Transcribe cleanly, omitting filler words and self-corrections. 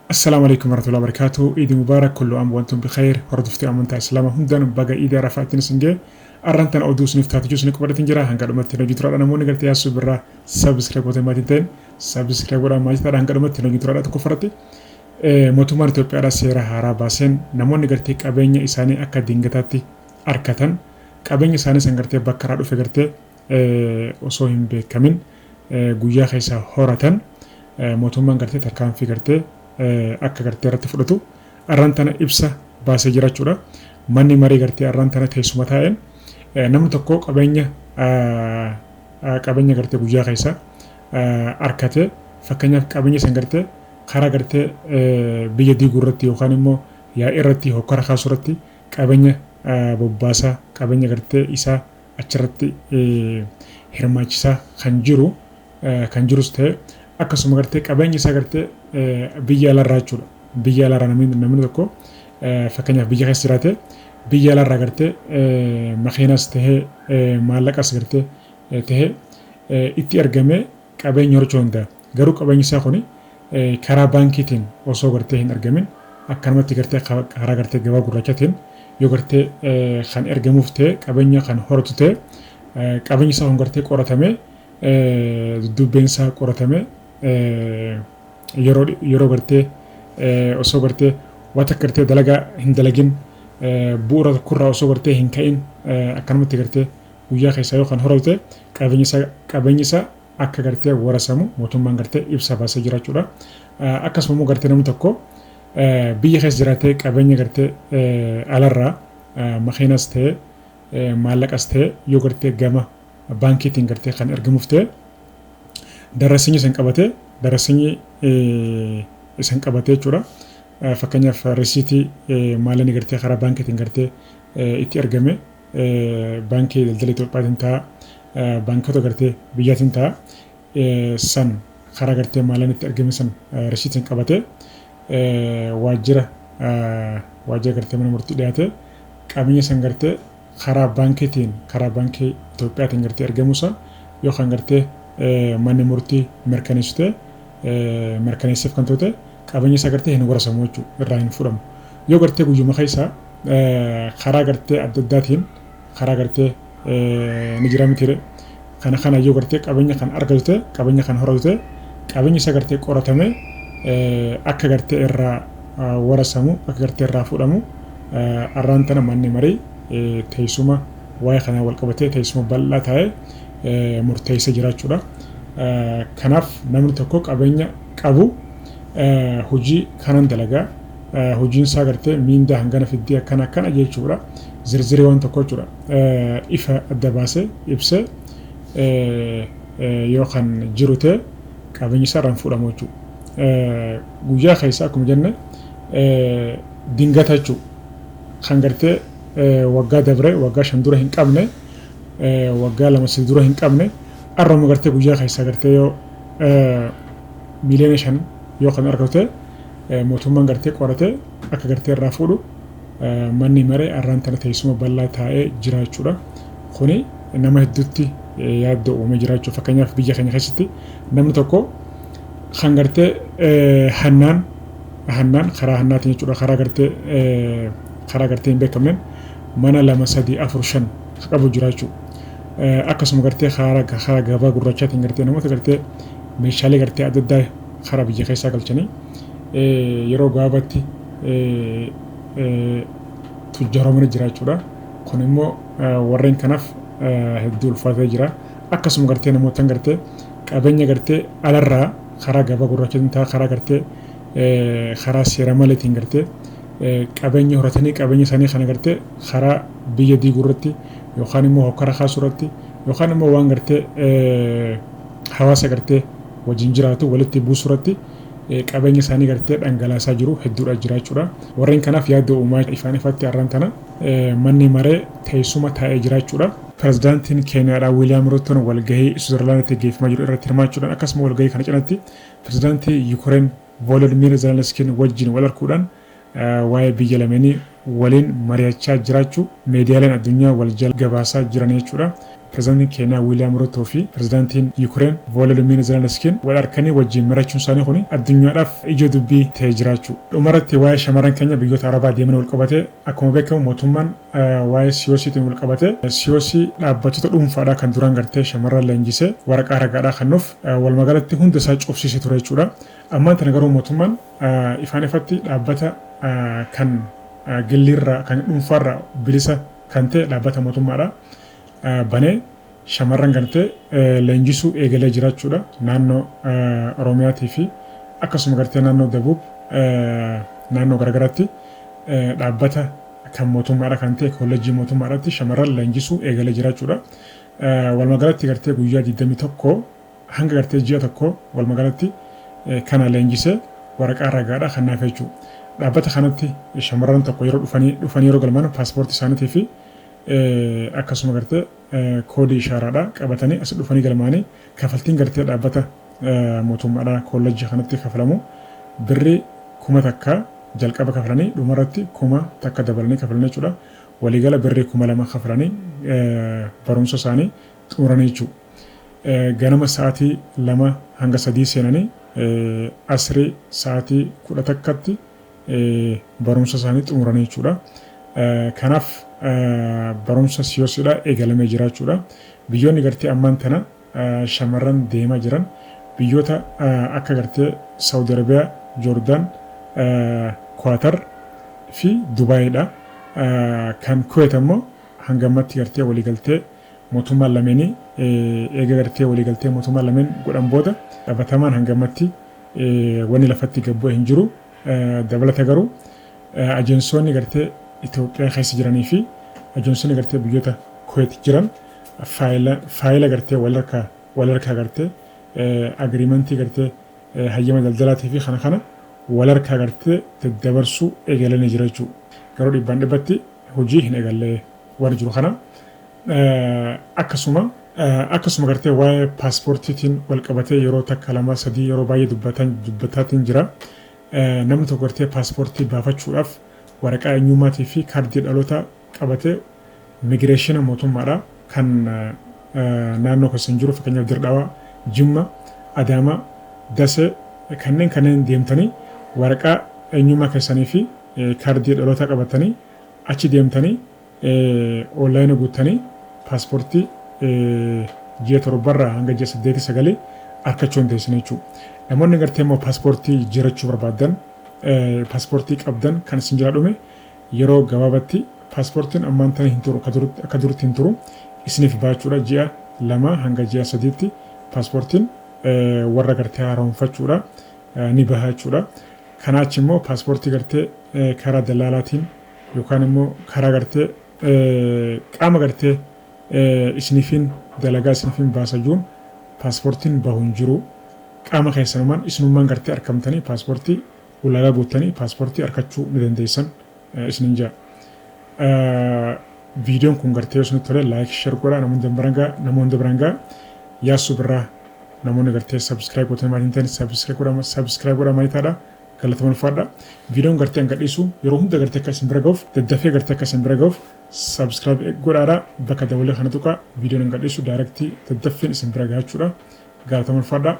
السلام عليكم ورحمة الله وبركاته. عيد مبارك كل عام وأنتم بخير. هردفتي أمانتا إسلام هندان بقى إيدا رفعتين سنجة أرانتان أودوس نفتات جوس نكبر تنجرا هنقدر متنا جترا أنا موني قلت يا سبرا سبسكرايب وتماتين سبسكرايب ولا ما يستطيع هنقدر متنا جترا تكفرتي موتومار توبيا راسيرا هارا باسن نموني قلت كابينيا إساني أكا دينغتاتي أركتان كابينيا إساني سنغرتي بكرادو فكرتي وصوهم بكمين guyyaa keessa horatan mootummaan gartee tarkaan fi gartee akka gartee irratti fudhatu arraan tana ibsa baasee jirachuudha. Manni marii gartee arraan tana teessuma taa'een namni tokko qabeenya gartee guyyaa keessa arkate fakkeenyaaf qabeenya san gartee karaa gartee biyya diiguu irratti yookaan immoo yaa irratti hokkara kaasuu irratti qabeenya bobbaasaa qabeenya gartee isaa achirratti hirmaachisaa kan jirus ta'e akkasuma gartee qabeenya isaa gartee biyya alaarraa jechuudha. Biyya alaarraa namni tokko fakkeenyaaf biyya keessa jiraate biyya alaarraa gartee makiinaas tahee maallaqas gartee tahee itti argamee qabeenya horachuu danda'a. Garuu qabeenyi isaa kuni karaa baankiitiin osoo gartee hin argamin akkanumatti gartee karaa gartee gabaa gurraachaatiin yoo gartee kan ergamuuf ta'e qabeenya kan horatu ta'e qabeenyi isaa kun gartee qoratamee dubbeen isaa qoratamee yeroo gartee osoo gartee wanta gartee dalagaa hin dalagin bu'uura kurraa osoo gartee hin ka'in akkanumatti gartee guyyaa keessaa yoo kan horate qabeenyi isaa akka gartee warasamu mootummaan gartee ibsa baasee jirachuudha. Akkasuma immoo gartee namni tokko biyya keessa jiraatee qabeenya gartee alarraa makiinas ta'e maallaqas ta'e yoo gartee gama baankiitiin gartee kan ergamuuf ta'e darasiinyi isan qabatee jechuudha. Fakkeenyaaf risiitii maallaqni gartee karaa baankiitiin gartee itti ergame baankii daldala Itoophiyaatiin ta'a baankota gartee biyyaatiin ta'a san karaa gartee maallaqni itti ergame san risiitiin qabatee waajjira gartee mana murtii dhiyaate qabeenya san gartee karaa baankii Itoophiyaatiin gartee ergamuusa yookaan gartee manni murtii mirkaneesseef kan ta'e qabeenya isaa gartee hin warasamu jechuudha irraa hin fudhamu. Yoo gartee guyyuma keessa karaa gartee adda addaatiin karaa gartee ni jira miti kana yoo gartee qabeenya kan argatu ta'e qabeenya kan horatu ta'e qabeenya isaa gartee qoratamee akka gartee irraa warasamu akka gartee irraa fudhamu arraan tana manni marii teessuma waa'ee kanaa wal qabatee teessuma bal'aa taa'ee murteessee jiraachuudha. Kanaaf namni tokko qabeenya qabu hojii kanan dalagaa hojiin isaa gartee miindaa hangana fiddee akkana jechuudha. Zirzirii waan tokko jechuudha. Ifa adda baasee ibsee yoo kan jiru ta'e qabeenyi isaa irraan fudhamu jechuudha. Guyyaa keessa akkuma jenne dingata jechuudha. Kan gartee waggaa dabre waggaa 5 dura hin qabne waggaa 2 dura hin qabne arrama gartee guyyaa keessa gartee yoo miliyoona 5 yoo kan argate mootummaan gartee qoratee akka gartee irraa fuudhu manni maree arraan tana teessuma bal'aa taa'ee jiraachuudha. Kuni nama hedduutti yaadda uumee jiraachuu fakkeenyaaf biyya keenya keessatti namni tokko kan gartee hannaan karaa hannaatiin jechuudha karaa gartee hin beekamneen mana 2 3 4 5 qabu jiraachuu akkasuma gartee karaa gabaa gurraachaatiin gartee namoota gartee meeshaalee gartee adda addaa karaa biyya keessaa galchanii yeroo gabaabaatti tujjaaramanii jiraachuudha. Kun immoo warreen kanaaf hedduu ulfaatee jira. Akkasuma gartee namoota gartee qabeenya gartee alarraa karaa gabaa gurraachaatiin ta'a karaa gartee karaa seera maleetiin gartee qabeenya horatanii qabeenya isaanii kana gartee karaa biyya diiguu irratti yookaan immoo hokkara kaasuu irratti yookaan immoo waan gartee hawaasa gartee wajjin jiraatu walitti buusuu irratti qabeenya isaanii gartee dhangalaasaa jiru hedduudha jiraachuudha. Warreen kanaaf yaadda uumaa ifaan ifatti arraan tana manni maree teessuma taa'ee jiraachuudha. Pirezidaantiin Keeniyaadhaa Wiiliyaam Ruutoon walgahii Switzerlaanditti geeffamaa jiru irratti hirmaachuudhaan akkasuma walgahii kana cinatti pirezidaantii Yuukireen Volodimiir Zelenskiin wajjin wal arguudhaan waa'ee biyya lameenii waliin mari'achaa jiraachuu miidiyaaleen addunyaa wal jala gabaasaa jiran jechuudha. pirezidaantiin Keeniyaa Wiiliyaam Ruutoo fi pirezidaantiin Yuukireen Volodimiir Zeleniskiin wal harkanii wajjin marachuun isaanii kun addunyaadhaaf ijoo dubbii ta'ee jiraachuu. Dhumarratti waa'ee shamarran keenya biyyoota Arabaa deeman wal qabatee akkuma beekamu mootummaan waa'ee siyoosiitiin wal qabatee siyoosii dhaabbattoota dhuunfaadhaa kan duraan gartee shamarran leenjisee waraqaa ragaadhaa kennuuf walumaagalatti hunda isaa cufsiisee ture jechuudha. Ammaan tana garuu mootummaan ifaan ifatti dhaabbata kan gilliirraa kan dhuunfaarraa bilisa kan ta'e dhaabbata mootummaadha. Banee shamarran gartee leenjisuu eegalee jiraachuudha naannoo Oromiyaatii fi akkasuma gartee naannoo Dabuub naannoo garagaraatti dhaabbata kan mootummaadha kan ta'e kolleejjii mootummaadhaatti shamarran leenjisuu eegalee jiraachuudha. Walumaagalatti gartee guyyaa 21 hanga gartee ji'a tokko walumaagalatti kana leenjisee waraqaa ragaadhaa kan naaf jechuudha. Dhaabbata kanatti shamarran tokko yeroo dhufanii yeroo galmaan paaspoortii isaaniitii fi akkasuma gartee koodii ishaaraadhaa qabatanii as dhufanii galmaanii kafaltiin gartee dhaabbata mootummaadhaa kolleejjii kanatti kafalamu birrii 1,000 jalqaba kafalanii dhumarratti 1,000 dabalanii kafalan jechuudha. Waliigala birrii 2,000 kafalanii barumsa isaanii xumuranii jechuudha. Ganama sa'aatii 2 hanga 3 seenanii asrii sa'aatii 11tti barumsa isaanii xumuranii jechuudha. Kanaaf barumsa siyoosiidhaa eegalamee jiraachuudha. Biyyoonni gartee ammaan tana shamarran deemaa jiran biyyoota akka gartee Saawudi Arabiyaa, Joordaan, Kwaatar fi Dubaayiidha. Kan Kuweet ammoo hangammatti gartee waliigaltee mootummaan lameenii eega gartee waliigaltee mootummaan lameen godhan booda dhabatamaan hangammatti wanni lafatti gabbu'e hin jiru. Dabalata garuu ajensoonni gartee Itoophiyaa keessa jiranii fi ajensoonni gartee biyyoota Kuweet jiran faayila gartee wal harkaa gartee agriimentii gartee hayyama daldalaatii fi kana wal harkaa gartee daddabarsuu eegalanii jira jechuudha. Garuu dhibbaan dhibbatti hojii hin eegallee waan jiru kana akkasuma gartee waa'ee paaspoortiitiin wal qabatee yeroo takka 2-3 yeroo baay'ee dubbataatiin jira. Namni tokko gartee paaspoortii baafachuudhaaf waraqaa eenyummaatii fi kaardii dhalootaa qabatee migireeshina mootummaadhaa kan naannoo keessa jiru fakkeenyaaf Dirdaawaa, Jimma, Adaamaa, Dasee kanneen deemtanii waraqaa eenyummaa keessanii fi kaardii dhalootaa qabatanii achi deemtanii onlaayinii guuttanii paaspoortii ji'a 7 hanga ji'a 8-9 argachuu dandeessan jechuudha. Namoonni gartee immoo paaspoortii jiraachuu barbaadan paaspoortii qabdan kan isin jira dhume yeroo gabaabatti paaspoortiin ammaan tana hin turu akka duritti hin turu isiniif baachuudha ji'a 2 hanga ji'a 3tti paaspoortiin warra gartee haaromfachuudha ni bahachuudha. Kanaa achi immoo paaspoortii gartee karaa dallaalaatiin yookaan immoo karaa gartee qaama gartee isiniifin dalagaa isiniifin baasajuun paaspoortiin bahu hin jiru. Qaama keessanumaan isinummaan gartee argamtanii paaspoortii ulaagaa guuttanii paaspoortii argachuu ni dandeessan isinin jira. Viidiyoon kun gartee osoo tole laayik share godhaa namoonni birangaa yaasuu birraa namoonni gartee sabskiraayib gootanii maatiin ta'an sabskiraayib godhaa maayitaadha. Galataman faadha. Viidiyoon gartee hanga dhiisu yeroo hunda gartee akka isin bira ga'uuf daddafee gartee akka isin bira ga'uuf sabskiraayib godhaadha. Bakka dabalee kana tuqaa viidiyoon hanga dhiisu daayirektii daddaffiin isin bira ga'achuudha. Galataman faadha.